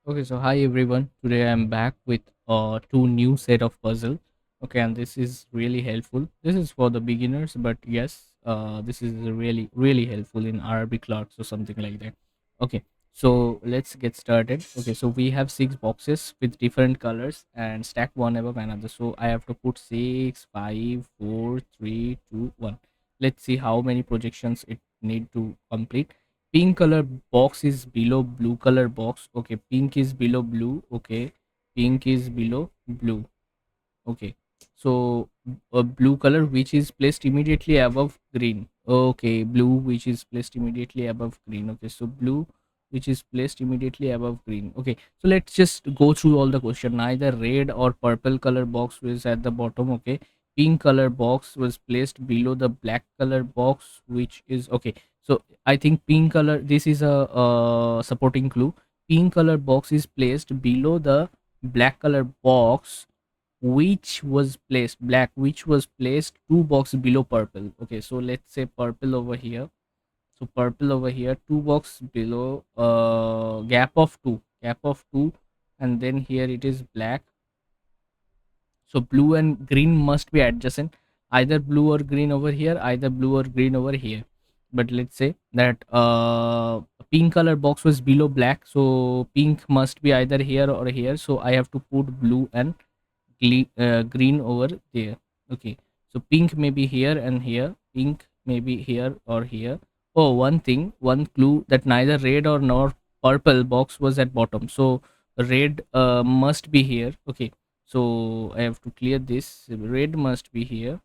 Okay, so hi everyone. Today I'm back with two new set of puzzle. Okay, and this is really helpful. This is for the beginners, but yes, this is really helpful in RB clerks or something like that. Okay, so let's get started. Okay, so we have six boxes with different colors and stack one above another. So I have to put six, five, four, three, two, one. Let's see how many projections it need to complete. Pink color box is below blue color box. Okay, pink is below blue. Okay, pink is below blue. Okay, so a blue color which is placed immediately above green. Okay, blue which is placed immediately above green. Okay, so blue which is placed immediately above green. Okay, so let's just go through all the question. Neither red or purple color box was at the bottom. Okay, pink color box was placed below the black color box, which is okay. So I think pink color. This is a supporting clue. Pink color box is placed below the black color box which was placed black which was placed two box below purple. Okay, so let's say purple over here. So purple over here, two box below, gap of two, and then here it is black. So blue and green must be adjacent, either blue or green over here, either blue or green over here. But let's say that pink color box was below black, so pink must be either here or here, so I have to put blue and green over there. Okay, so pink may be here and here, pink may be here or here. Oh, one thing, one clue, that neither red or nor purple box was at bottom, so red must be here. Okay, so I have to clear this. Red must be here.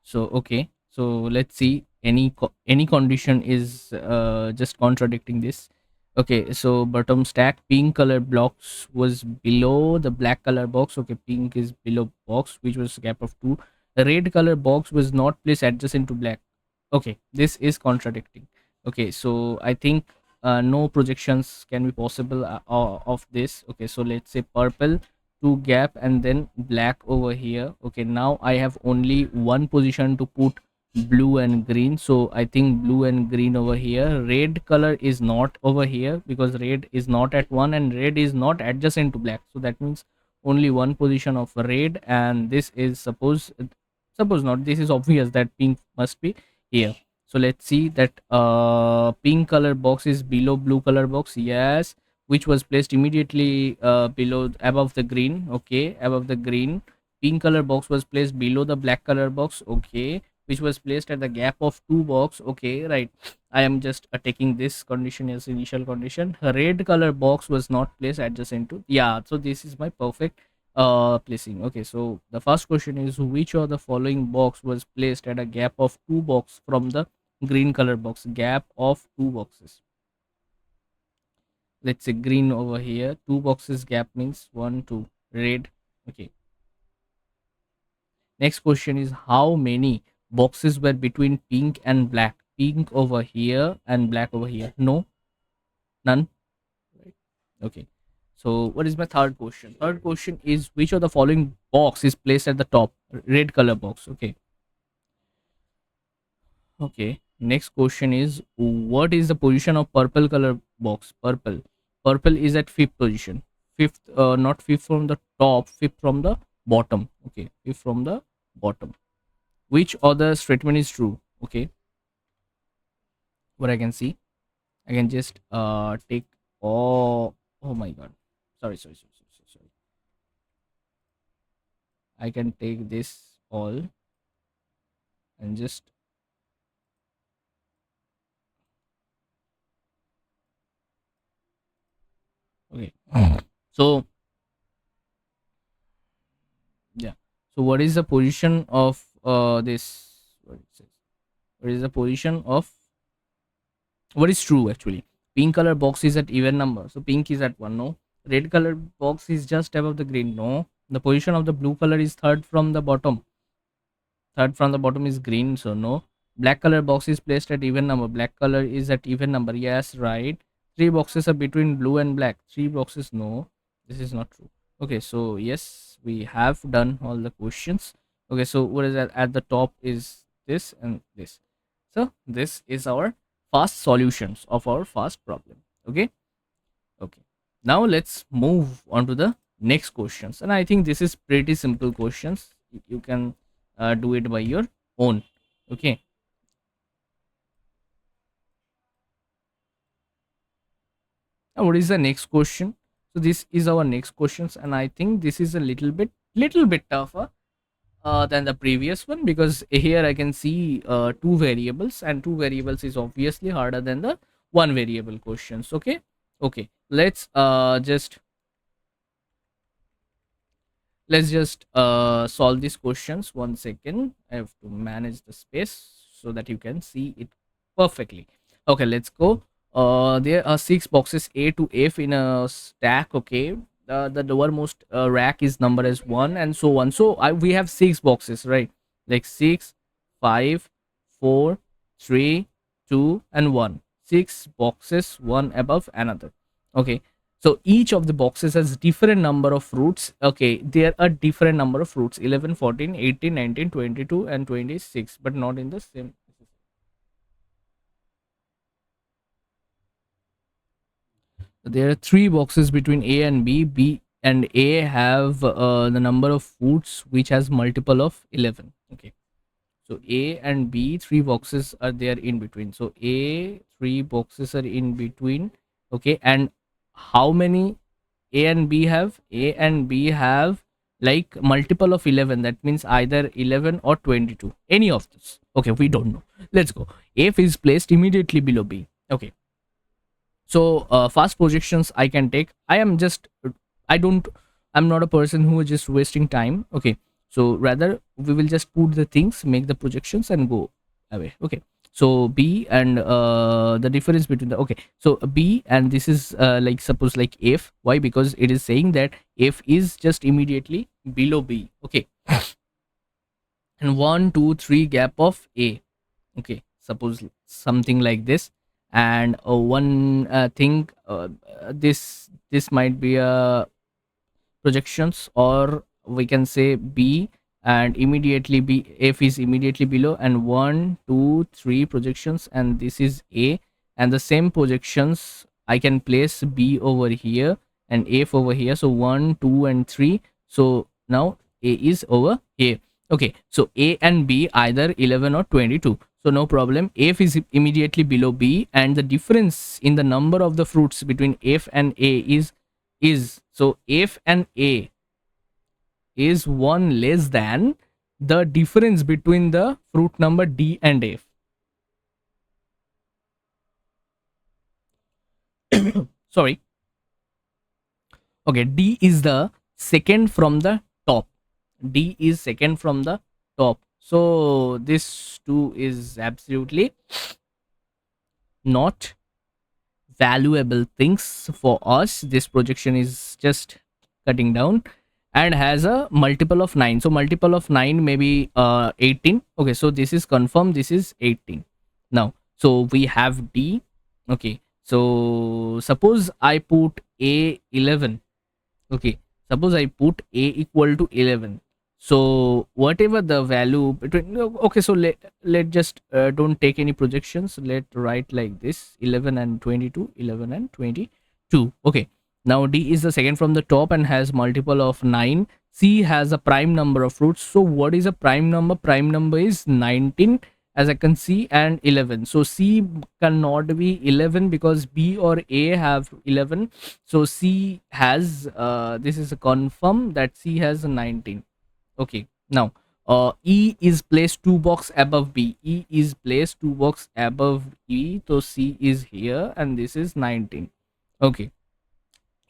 So okay, so let's see, any condition is just contradicting this. Okay, so bottom stack, pink color blocks was below the black color box. Okay, pink is below box which was gap of two. The red color box was not placed adjacent to black. Okay, this is contradicting. Okay, so I think no projections can be possible of this. Okay, so let's say purple, two gap, and then black over here. Okay, now I have only one position to put blue and green, so I think blue and green over here. Red color is not over here because red is not at one and red is not adjacent to black, so that means only one position of red, and this is suppose not, this is obvious that pink must be here. So let's see that pink color box is below blue color box, yes, which was placed immediately below above the green. Okay, above the green. Pink color box was placed below the black color box. Okay, which was placed at the gap of two box. Okay, right, I am just taking this condition as initial condition. Red color box was not placed adjacent to, yeah, so this is my perfect placing. Okay, so the first question is, which of the following box was placed at a gap of two box from the green color box? Gap of two boxes, let's say green over here, two boxes gap means one, two, red. Okay, next question is, how many boxes were between pink and black? Pink over here and black over here, no, none, right? Okay, so what is my third question? Third question is, which of the following box is placed at the top? Red color box. Okay. Okay. Next question is, what is the position of purple color box? Purple. Purple is at fifth position. Fifth, not fifth from the top, fifth from the bottom. Okay, fifth from the bottom. Which other statement is true? Okay, what I can see, I can just take. Oh my god. Sorry. I can take this all and just okay. So yeah. So what is the position of this? What it says? What is the position of what is true actually? Pink color box is at even number, so pink is at one. No. Red color box is just above the green. No. The position of the blue color is third from the bottom. Third from the bottom is green, so no. Black color box is placed at even number. Black color is at even number. Yes, right. Three boxes are between blue and black. Three boxes. No, this is not true. Okay, so yes, we have done all the questions. Okay, so what is at the top is this and this. So this is our fast solutions of our fast problem. Okay. Okay, now let's move on to the next questions, and I think this is pretty simple questions. You can do it by your own. Okay, now what is the next question? So this is our next questions, and I think this is a little bit tougher than the previous one, because here I can see two variables, and two variables is obviously harder than the one variable questions. Okay. Okay, let's just solve these questions. 1 second, I have to manage the space so that you can see it perfectly. Okay, let's go. There are six boxes A to F in a stack. Okay, the lowermost rack is numbered as 1, and so on. So we have six boxes, right? Like 6, 5, 4, 3, 2, and 1. Six boxes, one above another. Okay, so each of the boxes has different number of fruits. Okay, there are different number of fruits: 11, 14, 18, 19, 22, and 26, but not in the same. There are three boxes between A and B. B and A have the number of fruits which has multiple of 11. Okay, so A and B, three boxes are there in between. So A, three boxes are in between. Okay, and how many A and B have? A and B have like multiple of 11. That means either 11 or 22. Any of this. Okay, we don't know. Let's go. F is placed immediately below B. Okay, so fast projections I can take. I don't, I'm not a person who is just wasting time. Okay, so rather we will just put the things, make the projections, and go away. Okay, so B and the difference between the, okay, so B and this is like suppose like F. Why? Because it is saying that F is just immediately below B. Okay, and 1 2 3 gap of A. Okay, suppose something like this. And one thing, this might be a projections, or we can say B, and immediately B, F is immediately below, and 1 2 3 projections, and this is A, and the same projections I can place B over here and F over here. So 1 2 and 3. So now A is over here. Okay, so A and B either 11 or 22. So no problem. F is immediately below B, and the difference in the number of the fruits between F and A is so F and A is 1 less than the difference between the fruit number D and F. Sorry. Okay, D is the second from the top. D is second from the top. So this 2 is absolutely not valuable things for us. This projection is just cutting down and has a multiple of 9. So multiple of 9 maybe 18. Okay, so this is confirmed, this is 18. Now so we have D. Okay, so suppose I put A 11. Okay, suppose I put A equal to 11. So whatever the value between, okay, so let just don't take any projections. Let write like this: 11 and 22, 11 and 22. Okay, now D is the second from the top and has multiple of 9. C has a prime number of fruits. So what is a prime number? Prime number is 19, as I can see, and 11. So C cannot be 11 because B or A have 11. So C has this is a confirm that C has 19. Okay, now E is placed 2 box above B. E is placed 2 box above E, so C is here, and this is 19. Okay,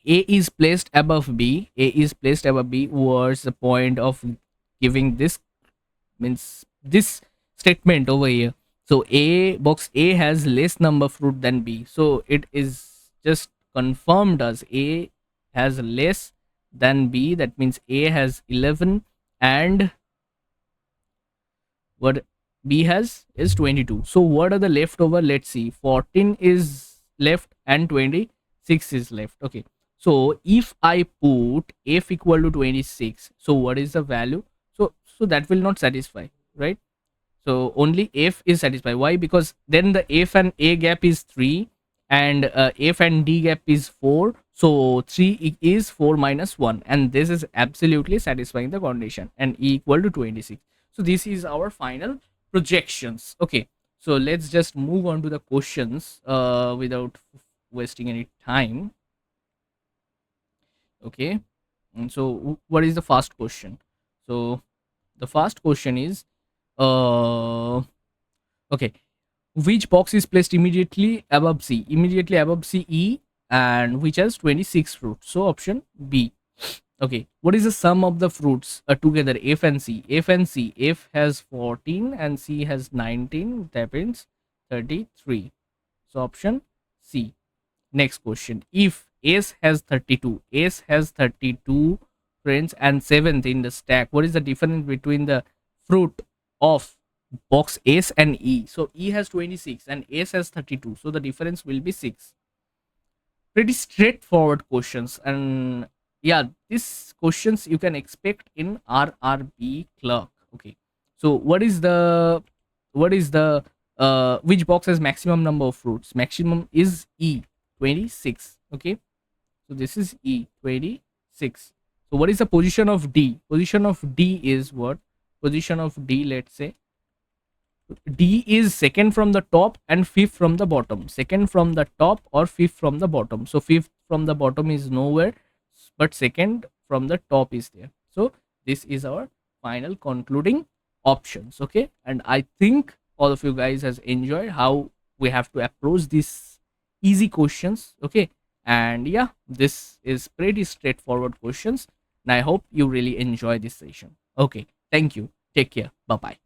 A is placed above B. A is placed above B. What's the point of giving this, means this statement over here? So A box A has less number fruit than B, so it is just confirmed as A has less than B. That means A has 11 and what B has is 22. So what are the leftover? Let's see. 14 is left and 26 is left. Okay, so if I put F equal to 26, so what is the value? So that will not satisfy, right? So only F is satisfied. Why? Because then the F and A gap is 3, and F and D gap is 4. So 3 is 4 minus 1, and this is absolutely satisfying the condition, and E equal to 26. So this is our final projections. Okay, so let's just move on to the questions without wasting any time. Okay, and so what is the first question? So the first question is, okay, which box is placed immediately above C? Immediately above C, E, and which has 26 fruits. So option B. Okay, what is the sum of the fruits together, F and C? F and C. F has 14 and C has 19. That means 33. So option C. Next question. If S has 32, S has 32 friends and seventh in the stack, what is the difference between the fruit of box S and E? So E has 26 and S has 32. So the difference will be 6. Pretty straightforward questions. And yeah, these questions you can expect in RRB clerk. Okay. So what is the which box has maximum number of fruits? Maximum is E, 26. Okay, so this is E, 26. So what is the position of D? Position of D is what? Position of D, let's say D is second from the top and fifth from the bottom. Second from the top or fifth from the bottom. So fifth from the bottom is nowhere, but second from the top is there. So this is our final concluding options. Okay, and I think all of you guys has enjoyed how we have to approach these easy questions. Okay, and yeah, this is pretty straightforward questions, and I hope you really enjoy this session. Okay, thank you. Take care. Bye bye.